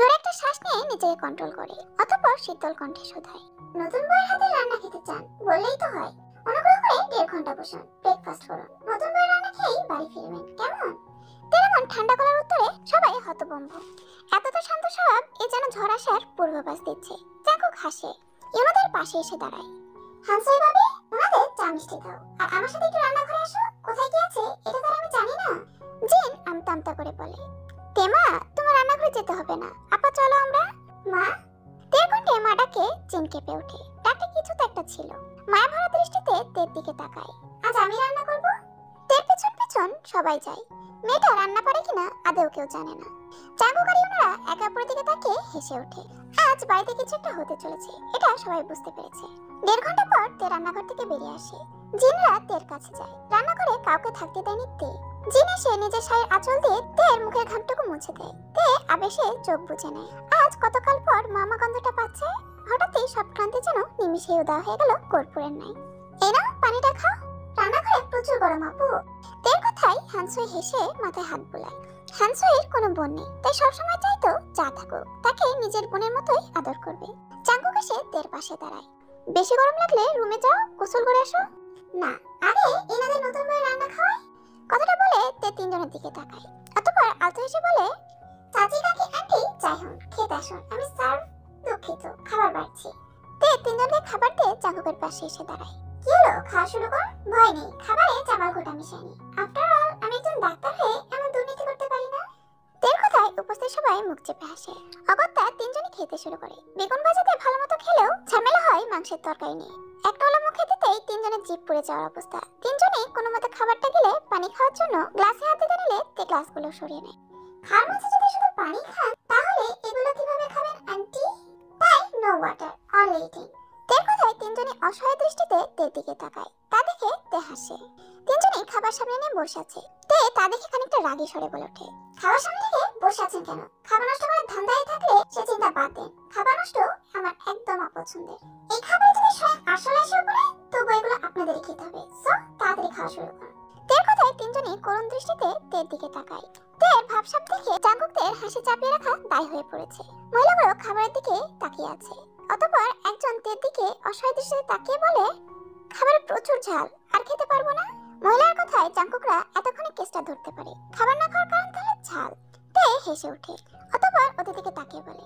জোরে একটা শ্বাস নিয়ে নিজেকে কন্ট্রোল করে, অতঃপর শীতল কণ্ঠে শোধায়, নতুন বউয়ের হাতে রান্না খেতে চান বললেই তো হয়। অনুগ্রহ করে 1.5 ঘন্টা বসুন, ব্রেকফাস্ট করুন, নতুন বউয়ের রান্না খেয়েই বাড়ি ফিরবেন, কেমন? তেমন ঠান্ডা গলার উত্তরে সবাই হতভম্ব। এতটা শান্ত স্বভাব, এ যেন ঝড় আসার পূর্বাভাস দিচ্ছে। জাঙ্কুক হাসে, ইউনোদের পাশে এসে দাঁড়ায়। হানসই ভাবি, ওনাদের চা মিষ্টি দাও, আর আমার সাথে একটু রান্নাঘরে আসো। কোথায় কি আছে এটা তো আমি জানি না। জিন আমতা আমতা করে বলে, তেমা, তোমার রান্নাঘরে যেতে হবে না, আপা চলো আমরা। মা? তের কণ্ঠে মা ডাকে জিন কেঁপে ওঠে। ডাকে কিছু তো একটা ছিল। মায়া ভরা দৃষ্টিতে তের দিকে তাকায়। আজ আমি রান্না করব। তের পিছন পিছন সবাই যায়। মেয়েটা রান্না পারে কিনা আদেও কেউ জানে না। জাঙ্কুক আর ইউনোরা একে অপরের দিকে তাকিয়ে হেসে ওঠে। আজ বাড়িতে কিছু একটা হতে চলেছে, এটা সবাই বুঝতে পেরেছে। 1.5 ঘন্টা পর তে রান্নাঘর থেকে বেরিয়ে আসে। জিনরা তের কাছে যায়। রান্নাঘরে কাউকে থাকতে দেয়নি তে। জিন এসে নিজের শাড়ির আঁচল দিয়ে তের মুখের ঘামটুকু মুছে দেয়। তে আবেশে চোখ বুজে নেয়। আজ কতকাল পর মামা গন্ধটা পাচ্ছে। হঠাৎই সব ক্লান্তি যেন নিমিষেই উদাও হয়ে গেল কর্পূরের ন্যায়। এই নাও, পানিটা খাও। রান্নাঘরে প্রচুর গরম আপু। তের কথায় হানসুই হেসে মাথায় হাত বোলায়। হানসুইয়ের কোনো বোন নেই, তাই সবসময় চাইতো যা থাকুক তাকে নিজের বোনের মতোই আদর করবে। জাঙ্কুক এসে তের পাশে দাঁড়ায়। বেশি গরম লাগলে রুমে যাও, গোসল করে আসো। না, আগে এনাদের নতুন বউয়ের রান্না খাওয়াই। কথাটা বলে তে তিনজনের দিকে তাকায়। অতঃপর আলতো হেসে বলে, চাচি কাকি আন্টি যাই হন, খেতে আসুন, আমি সার্ভ। দুঃখিত, খাবার বাড়ছি। তে তিনজনকে খাবার দিয়ে জাঙ্কুকের পাশে এসে দাঁড়ায়। কি হলো, খাওয়া শুরু কর। ভয় নেই, খাবারে চামাল ঘোটা মিশাইনি। আফটার অল আমি একজন ডাক্তার হয়ে এমন দুর্নীতি করতে পারি না। তের কথায় উপস্থিত সবাই মুখ চেপে হাসে। অগত্যা তিনজনই খেতে শুরু করে। বেগুন ভাজাতে ভালো মতো খেলেও ঝামেলা হয় মাংসের তরকারি নিয়ে। একটা হলো মুখে দিতেই তিনজনের জিভ পুড়ে যাওয়ার অবস্থা। তিনজনেই কোনো মতে খাবারটা গেলে পানি খাওয়ার জন্য গ্লাসে হাত দিতে নিলে তে গ্লাসগুলো সরিয়ে নেয়। খাওয়ার মাঝে যদি শুধু পানি খান তাহলে এগুলো কিভাবে খাবেন আন্টি? তাই নো ওয়াটার, অনলি ইটিং। তের কথায় তিনজনই অসহায় দৃষ্টিতে তের দিকে তাকায়। তা দেখে তে হাসে। তিনজনেই খাবার সামনে নিয়ে বসে আছে। তে তা দেখে খানিকটা রাগী স্বরে বলে ওঠে, খাবার সামনে থেকে বসে আছেন কেন? খাবার নষ্ট করার ধান্দায় থাকলে সে চিন্তা বাদ দেন। খাবার নষ্ট আমার একদম অপছন্দের। এই খাবার যদি স্বয়ং আসলে এসে পড়ে তবু এগুলো আপনাদেরই খেতে হবে। সো তাড়াতাড়ি খাওয়া শুরু করুন। তের কথায় তিনজনই করুণ দৃষ্টিতে তের দিকে তাকায়। তের ভাবসাব দেখে জাঙ্কুক তের হাসি চাপিয়ে রাখা দায় হয়ে পড়েছে। মহিলাগুলো খাবারের দিকে তাকিয়ে আছে। অতঃপর একজন তের দিকে অসহায় দৃষ্টিতে তাকিয়ে বলে, খাবারে প্রচুর ঝাল, আর খেতে পারবো না। মহিলার কথায় জাঙ্কুকরা এতক্ষণে কেসটা ধরতে পারে। খাবার না খাওয়ার কারণ তাহলে ঝাল। তে হেসে ওঠে। অতঃপর ওদের দিকে তাকিয়ে বলে,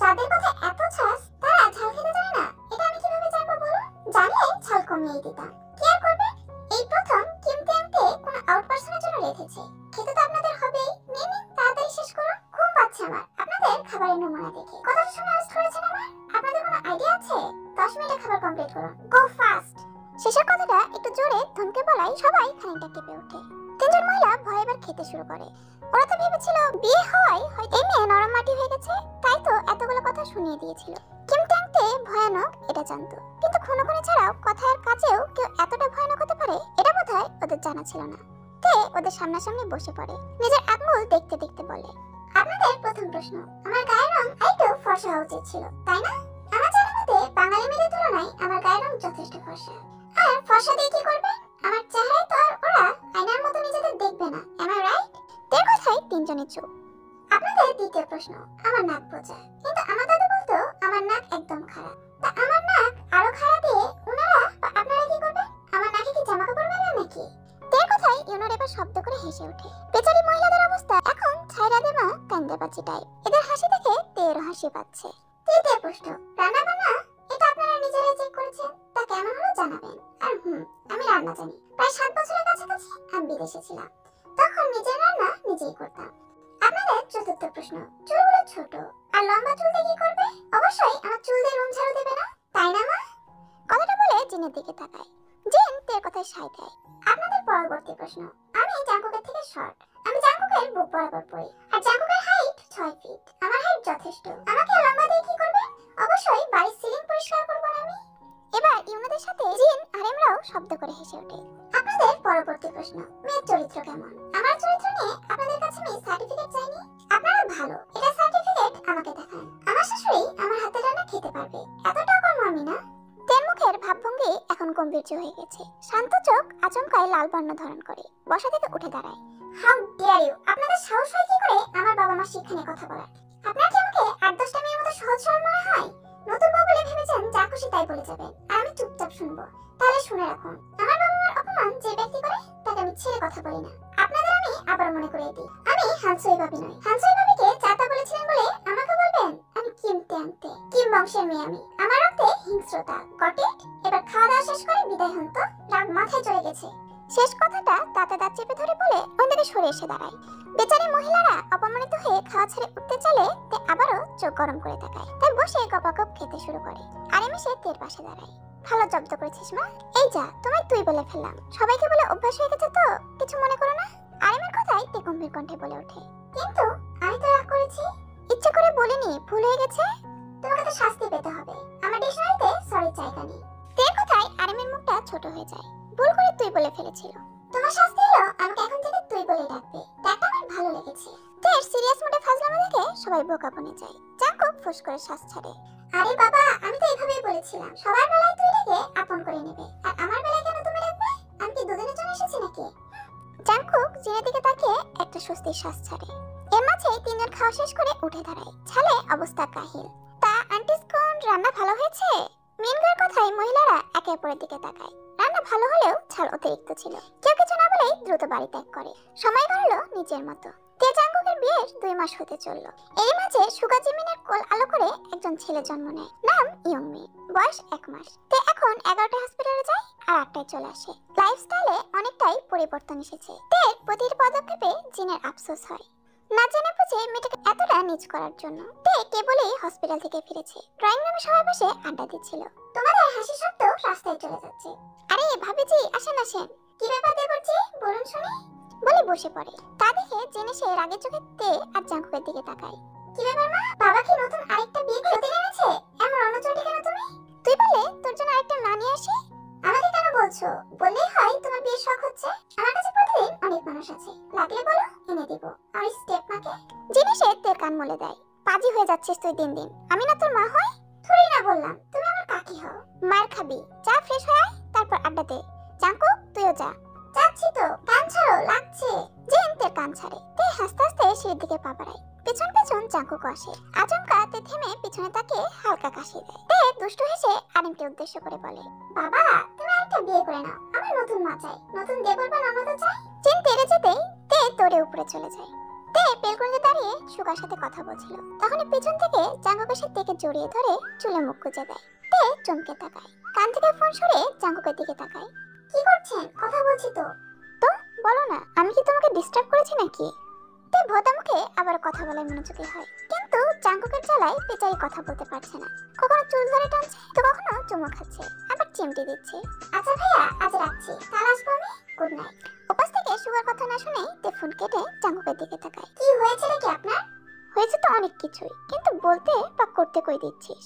যাদের কথা এত ছাস তারা ঝাল খেতে জানে না, এটা আমি কিভাবে জানবো বলুন? জানলে ঝাল কমিয়ে দিতাম। কি আর করবে? এই প্রথম কিমতে আনতে কোনো আউট পার্সনের জন্য রেখেছে। খেতে তো আপনাদের হবেই। নিন নিন, তাড়াতাড়ি শেষ করুন। ঘুম পাচ্ছে আমার আপনাদের খাবারের নমুনা দেখে। কতটা সময় ওয়েস্ট করেছেন আমার? আপনাদের কোনো আইডিয়া আছে? 10 মিনিটে খাবার কমপ্লিট করুন। গো ফাস্ট। শেষের কথাটা একটু জোরে ধমকে বলায় সবাই খানিকটা কেঁপে ওঠে। তিনজন মহিলা ভয়ে এবার খেতে শুরু করে। ওরা তো ভেবেছিল বিয়ে হওয়ায় হয়তো এই মেয়ে নরম মাটি হয়ে গেছে, তাই তো এতগুলো কথা শুনিয়ে দিয়েছিল। কিমট্যাংতে ভয়ানক এটা জানতো, কিন্তু খুনোখুনি ছাড়াও কথা আর কাজেও কেউ এতটা ভয়ানক হতে পারে এটা বোধহয় ওদের জানা ছিল না। তে ওদের সামনাসামনি বসে পড়ে। নিজের আঙুল দেখতে দেখতে বলে, আপনাদের প্রথম প্রশ্ন, আমার গায়ের রং আরেকটু ফর্সা হওয়া উচিত ছিল, তাই না? আমার জানা মতে বাঙালি মেয়েদের তুলনায় আমার গায়ের রং যথেষ্ট ফর্সা। আর ফর্সা দিয়ে কি করবে? আমার চেহারায় তো আর ওরা আয়নার মতো নিজেদের দেখবে না, এম আই রাইট? তের কথায় তিনজনই চুপ। আপনাদের দ্বিতীয় প্রশ্ন, আমার নাক বোঝা। কিন্তু আমার দাদু বলতো আমার নাক একদম খারাপ। তা আমার নাক আরো খারাপ দিয়ে ওনারা বা আপনারা কি করবেন? আমার নাকে কি জামা কাপড় মারবেন নাকি? তের কথায় ইউনোর এবার শব্দ করে হেসে ওঠে। বেচারি মহিলাদের অবস্থা এখন ছাইরা দেমা কান্দে পাচ্ছি টাইপ। এদের হাসি দেখে তের হাসি পাচ্ছে। তৃতীয় প্রশ্ন, রান্না বান্না এটা আপনারা নিজেরাই চেক করেছেন, তা কেমন হলো জানাবেন। আর আমি রান্না জানি। প্রায় 7 বছরের কাছাকাছি আমি বিদেশে ছিলাম, তখন নিজের রান্না নিজেই করতাম। আপনাদের চতুর্থ প্রশ্ন, চুলগুলো ছোট আর লম্বা চুল দিয়ে কি করবে? অবশ্যই আমার চুল দিয়ে রুম ঝাড়ু দেবে না, তাই না মা? কথাটা বলে জিনের দিকে তাকায়। জিন তের কথায় সায় দেয়। আপনাদের পরবর্তী প্রশ্ন, আমি জাঙ্কুকের থেকে শর্ট। আমি জাঙ্কুকের বুক বরাবর পড়ি, আর জাঙ্কুকের হাইট 6 ফিট। আমার হাইট যথেষ্ট। আমাকে লম্বা দিয়ে কি করবে? অবশ্যই বাড়ির সিলিং পরিষ্কার করব না আমি। এবার ইউনাদের সাথে জিন আর এমরাও শব্দ করে হেসে ওঠে। আপনাদের পরবর্তী প্রশ্ন, মেয়ের চরিত্র কেমন? আমার চরিত্র নিয়ে আপনাদের কাছে আমি সার্টিফিকেট চাইনি। আপনারা ভালো, এটা সার্টিফিকেট আমাকে দেখান। আমার শাশুড়ি আমার হাতে রান্না খেতে পারবে, এতটাও কম আমি না। তের মুখের ভাবভঙ্গি এখন গম্ভীর্য হয়ে গেছে। শান্ত চোখ আচমকায় লাল বর্ণ ধারণ করে বসা থেকে উঠে দাঁড়ায়। How dare you! আপনাদের সাহস হয় কি করে আমার বাবা মার শিক্ষা নিয়ে কথা বলার? আপনারা কি আমাকে শুনবো। তাহলে শুনে রাখুন, আমার বাবা মার অপমান যে ব্যক্তি করে তাকে আমি ছেড়ে কথা বলি না। আপনাদের আমি আবার মনে করিয়ে দিই, আমি হানসুই ভাবি নই। হানসুই ভাবিকে চাতা বলেছিলেন বলে আমাকে বলবেন আমি কিমতে আনতে। কিম বংশের মেয়ে আমি, আমার রক্তে হিংস্রতা। Got it? এবার খাওয়া দাওয়া শেষ করে বিদায় হন তো, রাগ মাথায় চলে গেছে। শেষ কথাটা দাঁতে দাঁত চেপে ধরে বলে অন্যদিকে সরে এসে দাঁড়ায়। বেচারি মহিলারা অপমানিত হয়ে খাওয়া ছেড়ে উঠতে চলে তে আবারও চোখ গরম করে তাকায়। তাই বসে গপাগপ খেতে শুরু করে। আরিম এসে তের পাশে দাঁড়ায়। ভালো জব্দ করেছিস মা। এই যা, তোমায় তুই বলে ফেললাম। সবাইকে বলে অভ্যাস হয়ে গেছে তো, কিছু মনে করো না। আরিমের কথায় তে গম্ভীর কণ্ঠে বলে ওঠে, কিন্তু আমি তো রাগ করেছি। ইচ্ছে করে বলিনি, ভুল হয়ে গেছে। তোমাকে তো শাস্তি পেতে হবে। আমার ডিকশনারিতে সরি জায়গা নেই। তের কথায় আরিমের মুখটা ছোট হয়ে যায়। ভুল করে তুই বলে ফেলেছিল। তোমার শাস্তি হলো আমাকে এখন থেকে তুই বলে ডাকবে। ডাকটা আমার ভালো লেগেছে। তের সিরিয়াস মুডে ফাজলামো দেখে সবাই বোকা বনে যায়। জাঙ্কুক ফুস করে শ্বাস ছাড়ে। আরে বাবা, আমি তো এভাবেই বলেছিলাম সবার বেলায় তুই ডেকে আপন করে নেবে, আর আমার বেলায় কেন তুমি ডাকবে? আমি কি দুদিনের জন্য এসেছি নাকি? জাঙ্কুক জিনের দিকে তাকিয়ে একটা স্বস্তির শ্বাস ছাড়ে। এর মাঝে তিনজন খাওয়া শেষ করে উঠে দাঁড়ায়। ছালে অবস্থা কাহিল। তা আন্টিস কোন রান্না ভালো হয়েছে? মিনগার কথায় মহিলারা একে অপরের দিকে তাকায়। রান্না ভালো হলেও ছাল অতিরিক্ত ছিল। কেউ কিছু না বলেই দ্রুত বাড়ি ত্যাগ করে। সময় গড়ালো নিজের মতো। তে জাঙ্কুকের বিয়ের 2 মাস হতে চলল। এর মাঝে সুগা জিমিনের কোল আলো করে একজন ছেলে জন্ম নেয়। নাম ইয়ংমি, বয়স 1 মাস। তে এখন 11টায় হসপিটালে যায় আর 8টায় চলে আসে। লাইফস্টাইলে অনেকটাই পরিবর্তন এসেছে। তে প্রতিটি পদক্ষেপে জিনের আফসোস হয়, না জেনে বুঝে মেয়েটাকে এতটা নিচ করার জন্য। তে কেবলই হসপিটাল থেকে ফিরেছে। ড্রয়িং রুমে সবাই বসে আড্ডা দিচ্ছিল। তোমাদের হাসি শব্দ রাস্তায় চলে যাচ্ছে। আরে ভাবিজি, আসেন আসেন। কি ব্যাপার দেবরজি, বলুন শুনি। বলে বসে পড়ে। তা দেখে জেনে সে রাগে চোখে তে আর জাঙ্কুকের দিকে তাকায়। কি ব্যাপার মা, বাবা কি নতুন আরেকটা বিয়ে করতে এনেছে? এমন অনচন্ডী কেন তুমি? তুই বলে তোর জন্য আরেকটা না নিয়ে আসি? আমাকে কেন বলছো? বললেই হয় তোমার বিয়ের শখ হচ্ছে। আমার কাছে প্রতিদিন অনেক মানুষ আছে, লাগলে বলো এনে দিব। আর স্টেপ মাকে জেনে সে তের কান মলে দেয়। পাজি হয়ে যাচ্ছিস তুই দিন দিন। আমি না তোর মা হই? থুরি না বললাম, তুমি আমার কাকি হও। মার খাবি, যা ফ্রেশ হয়ে আয়, তারপর আড্ডা দে। জাঙ্কুক তুইও যা। যাচ্ছি তো, কান ছাড়ো, লাগছে। জিন তের কান ছাড়ে। তে হাসতে হাসতে সিঁড়ির দিকে পা বাড়ায়। পেছন পেছন জাঙ্কুক আসে। আচমকা তে থেমে পিছনে তাকে হালকা কাশি দেয়। তে দুষ্টু হেসে আরিমকে উদ্দেশ্য করে বলে, বাবা তুমি একটা বিয়ে করে নাও, আমার নতুন মা চাই, নতুন দেবর বা ননদও চাই। জিন তেরে যেতেই তে তোরে উপরে চলে যায়। তে বেলকনিতে দাঁড়িয়ে সুগার সাথে কথা বলছিল। তখনই পেছন থেকে জাঙ্কুক এসে তেকে জড়িয়ে ধরে চুলে মুখ গুজে দেয়। তে চমকে তাকায়। কান থেকে ফোন সরে জাঙ্কুকের দিকে তাকায়। কি করছেন? কথা বলছি তো। তো বলো না, আমি কি তোমাকে ডিস্টার্ব করেছি নাকি? তে ভোতা মুখে আবার কথা বলার মনোযোগী হয়। কিন্তু জাঙ্কুকের জ্বালায় বেচারি কথা বলতে পারছে না। কখনো চুল ধরে টানছে, তো কখনো চুমু খাচ্ছে, আবার চিমটি দিচ্ছে। আচ্ছা ভাইয়া, আজ রাখছি, কাল আসবো আমি। Good night. ওপাশ থেকে সুগার কথা না শুনে তে ফোন কেটে জাঙ্কুকের দিকে তাকায়। কি হয়েছে নাকি আপনার? হয়েছে তো অনেক কিছুই, কিন্তু বলতে বা করতে কই দিচ্ছিস?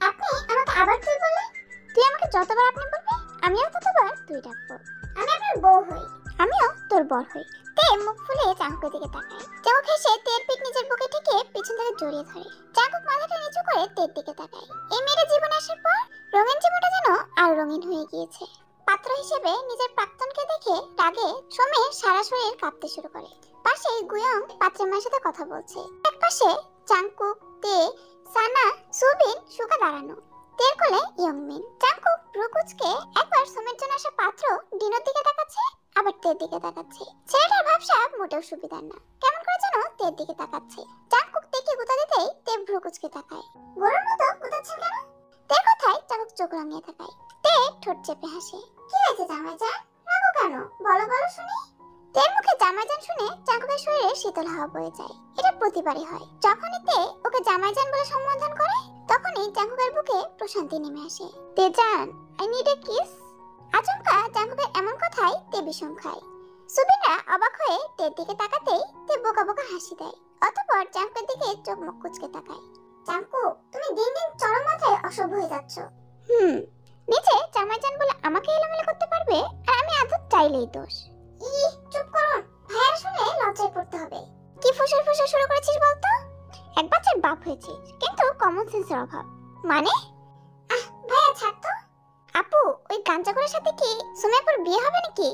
আপনি আমাকে আবার তুই বললেন? তুই আমাকে যতবার আপনি বলবি, আমিও ততবার তুই ডাকবো। আমি আপনার বউ হই। আমিও তোর বর হই। তে মুখ ফুলে জাঙ্কুকের দিকে তাকায়। জাঙ্কুক হেসে তের পিঠ নিজের বুকে ঠেকে পিছন থেকে জড়িয়ে ধরে। জাঙ্কুক মাথাটা নিচু করে তের দিকে তাকায়। এই মেয়ের জীবনে আসার পর রঙিন জীবনটা যেন আর রঙিন হয়ে গিয়েছে। পাত্র হিসেবে নিজের প্রাক্তনকে দেখে রাগে সোমের সারা শরীর কাঁপতে শুরু করে। পাশে গুয়ং পাত্রের মায়ের সাথে কথা বলছে। এক পাশে জাঙ্কুক, তে, সানা, সুবিন, সুগা দাঁড়ানো। তের কোলে ইয়ংমিন। জাঙ্কুক ব্রুকুচকে একবার সোমের জন্য আসা পাত্র ডিনোর দিকে তাকাচ্ছে, আবার তের দিকে তাকাচ্ছে। ছেলেটার ভাবসা মোটেও সুবিধার না। কেমন করে যেন তের দিকে তাকাচ্ছে। জাঙ্কুক তেকে গুতা দিতেই তে ব্রুকুচকে তাকায়। গরুর মতো গুতাচ্ছেন কেন? তের কথায় জাঙ্কুক চোখ রাঙিয়ে তাকায়। তে ঠোঁট চেপে হাসে। কি হয়েছে জামাইজান? রাগো কেন? বলো বলো শুনি। তের মুখে জামাইজান শুনে জাঙ্কুকের শরীরে শীতল হাওয়া বয়ে যায়। এটা প্রতিবারই হয়। যখনই তে ওকে জামাইজান বলে সম্বোধন করে, তখনই জাঙ্কুকের বুকে প্রশান্তি নেমে আসে। তে জান, আই নিড এ কিস। আচমকা জাঙ্কুকের এমন কথায় তে বিষম খায়। সুবিনরা অবাক হয়ে তের দিকে তাকাতেই তে বোকা বোকা হাসি দেয়। অতঃপর জাঙ্কুকের দিকে চোখ মুখ কুঁচকে তাকায়। জাঙ্কুক, তুমি দিন দিন চরম মাত্রায় অসভ্য হয়ে যাচ্ছ। নিচে জামাইজান বলে আমাকে এলোমেলো করতে পারবে, আর আমি আদর চাইলেই দোষ। চুপ করুন, ভাইয়া শুনে লজ্জায় পড়তে হবে। কি ফুসর ফুসর শুরু করেছিস বলতো? এক বাচ্চার বাপ হয়েছিস, কিন্তু কমন সেন্সের অভাব। মানে? ভাইয়া ছাড় তো। আপু, ওই গাঞ্জাখোরের সাথে কি সুমেপুর বিয়ে হবে নাকি?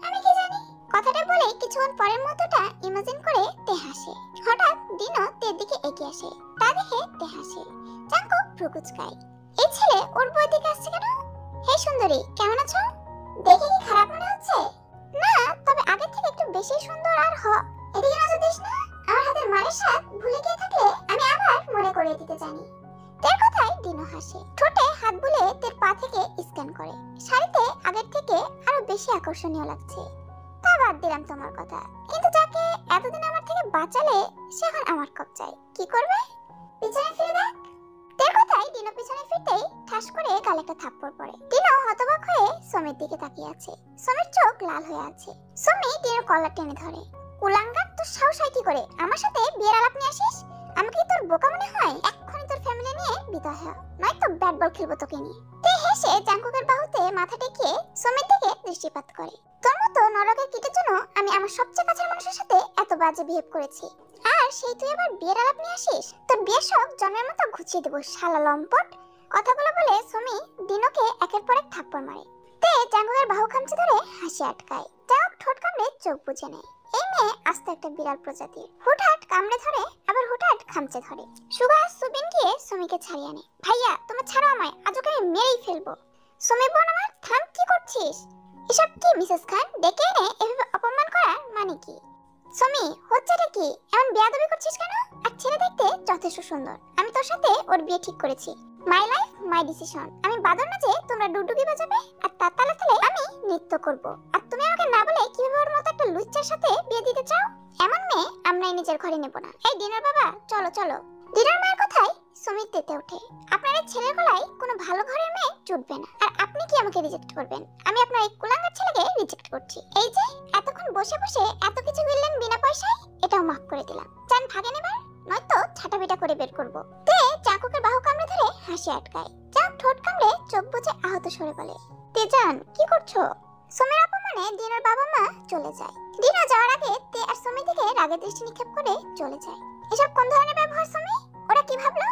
আমি কি জানি। কথাটা বলে কিছুক্ষণ পরের মতোটা ইমাজিন করে তে হাসে। হঠাৎ দিনো তের দিকে এগিয়ে আসে। তা দেখে তে হাসে। জাঙ্কুক ভ্রু কুঁচকায়। এই ছেলে ওর বই দিকে আসছে কেন? হে সুন্দরী, কেমন আছো? দেখে কি খারাপ মনে হচ্ছে? না, তবে আগের থেকে একটু বেশি সুন্দর আর এদিকে নজর দিস না। আমার হাতের মারের স্বাদ ভুলে গিয়ে থাকলে আমি আবার মনে করিয়ে দিতে জানি। তের কথায় দিনো হাসে, ঠোঁটে হাত বুলে তের পা থেকে স্ক্যান করে। শাড়িতে আগের থেকে আরো বেশি আকর্ষণীয় লাগছে। তা বাদ দিলাম তোমার কথা, কিন্তু যাকে এতদিন আমার থেকে বাঁচালে সে এখন আমার কবজায়। কি করবে? পিছনে ফিরে দেখ। তের কথায় দিনো পিছনে ফিরতেই ঠাস করে গালে একটা থাপ্পড় পড়ে। দিনো হতবাক হয়ে সমীর দিকে তাকিয়ে আছে। সমীর চোখ লাল হয়ে আছে। সমী দিনোর কলার টেনে ধরে। কুলাঙ্গার, তোর সাহস হয় কি করে আমার সাথে বিয়ের আলাপ নিয়ে আসিস? আমাকে কি তোর বোকা মনে হয়? এক্ষুনি তোর ফ্যামিলি নিয়ে বিদায় হ, নয়তো ব্যাট বল খেলবো তোকে নিয়ে। তে হেসে জাঙ্কুকের বাহুতে মাথা টেকিয়ে সমীর দিকে দৃষ্টিপাত করে। তোর মতো নরকের কীটের জন্য আমি আমার সবচেয়ে কাছের মানুষের সাথে এত বাজে বিহেভ করেছি, আর সেই তুই আবার বিয়ের আলাপ নিয়ে আসিস? তোর বিয়ের শখ জন্মের মতো ঘুচিয়ে দেবো শালা লম্পট। কথাগুলো বলে সমী দিনোকে একের পর এক থাপ্পড় মারে। তে জাঙ্কুকের বাহু খামচে ধরে হাসি আটকায়। জাঙ্কুক ঠোঁট কামড়ে চোখ বুজে নেয়। এই মেয়ে আস্তে একটা বিড়াল প্রজাতির, হুটহাট কামড়ে ধরে আবার হুটহাট খামচে ধরে। সুগা সুবিন গিয়ে সমীকে ছাড়িয়ে আনে। ভাইয়া, তুমি ছাড়ো আমায়, আজ ওকে আমি মেরেই ফেলবো। সমী বোন আমার, থাম, কি করছিস? এসব কি মিসেস খান? ডেকে এনে এভাবে অপমান করার মানে কি? সমী, হচ্ছেটা কি? এমন বেয়াদবি করছিস কেন? আর ছেলে দেখতে যথেষ্ট সুন্দর। আমি তোর সাথে ওর বিয়ে ঠিক করেছি। My life my decision. আমি বাদর নাচে তোমরা ডুডুগি বাজাবে, আর তার তালে তালে আমি নৃত্য করব। আর তুমি আমাকে না বলে কিভাবে ওর মতো একটা লুচ্চার সাথে বিয়ে দিতে চাও? এমন মেয়ে আমরাই নিজের ঘরে নেব না। এই ডিনার বাবা, চলো চলো। ডিনার মায়ের কথায় সমীর তেতে ওঠে। আপনার এই ছেলের গলায় কোনো ভালো ঘরের মেয়ে জুটবে না। আর আপনি কি আমাকে রিজেক্ট করবেন? আমি আপনার এই কুলাঙ্গার ছেলেকে রিজেক্ট করছি। এই যে এতক্ষণ বসে বসে এত কিছু বললেন বিনা পয়সায়, এটাও মাফ করে দিলাম। চান ভাগেন এবার, নয়তো ছাটাপিটা করে বের করব। তে চাকুকের বাহু কামড়ে ধরে হাসি আটকায়। চাক ঠোঁট কামড়ে চোখ বুজে আহত সরে বলে, তেজান কি করছো? সমীর অপমানে দিনোর বাবা মা চলে যায়। দিনো যাওয়ার আগে তে আর সমীর দিকে রাগের দৃষ্টি নিক্ষেপ করে চলে যায়। এসব কোন ধরনের ব্যবহার সমী? ওরা কি ভাবলো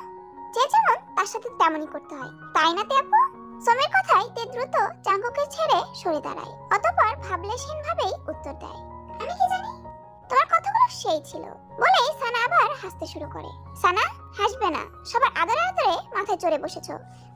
যে যেমন তার সাথে তেমনই করতে হয়, তাই না তে আপু? সমীর কথায় তে দ্রুত চাঙ্কুকে ছেড়ে সরে দাঁড়ায়। অতঃপর ভাবলেশহীন ভাবেই উত্তর দেয়, আমি কি জানি, তোমার কথাগুলো সেই ছিল। বলে সানা আবার হাসতে শুরু করে। সানা, হাসবে না, সবার আদরে আদরে মাথায় চড়ে বসেছো।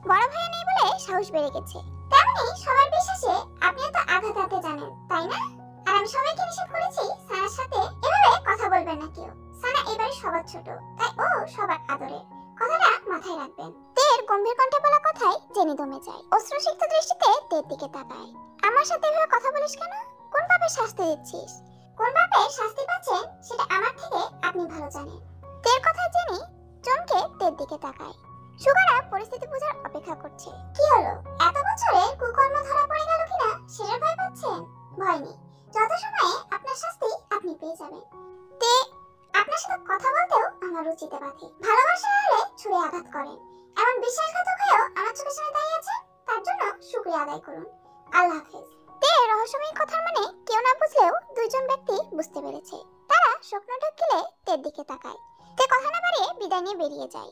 বড় ভাই নেই বলে সাহস বেড়ে গেছে। তেমনি সবার বিশ্বাসে আপনি তো আঘাত হাতে জানেন, তাই না? আর আমি সবাইকে নিষেধ করেছি সানার সাথে এভাবে কথা বলবেন না কেউ। সানা এবারে সবার ছোট, তাই ও সবার আদরে, কথাটা মাথায় রাখবেন। তের গম্ভীর কণ্ঠে বলা কথায় জেনি দমে যায়। অশ্রুসিক্ত দৃষ্টিতে তের দিকে তাকায়। আমার সাথে এভাবে কথা বলিস কেন? কোন পাপে শাস্তি দিচ্ছিস? কোন পাপে শাস্তি পাচ্ছেন সেটা আমার থেকে আপনি ভালো জানেন। তের কথায় জেনি চমকে তের দিকে তাকায়। সুগারা পরিস্থিতি বোঝার অপেক্ষা করছে। কি হলো, এত বছরের কুকর্ম ধরা পড়ে গেল কিনা সেটার ভয় পাচ্ছেন? ভয় নেই, যথাসময়ে আপনার শাস্তি আপনি পেয়ে যাবেন। তে, আপনার সাথে কথা বলতেও আমার রুচিতে বাধে। ভালোবাসা হলে ছুঁড়ে আঘাত করেন, এমন বিশ্বাসঘাতক হয়েও আমার চোখের সামনে দাঁড়িয়ে আছেন, তার জন্য শুকরিয়া আদায় করুন। আল্লাহ হাফেজ। তে রহস্যময় কথার মানে কেউ না বুঝলেও দুইজন ব্যক্তি বুঝতে পেরেছে। তারা স্বপ্ন ঢুকিলে তের দিকে তাকায়। তে কথা না বাড়িয়ে বিদায় নিয়ে বেরিয়ে যায়।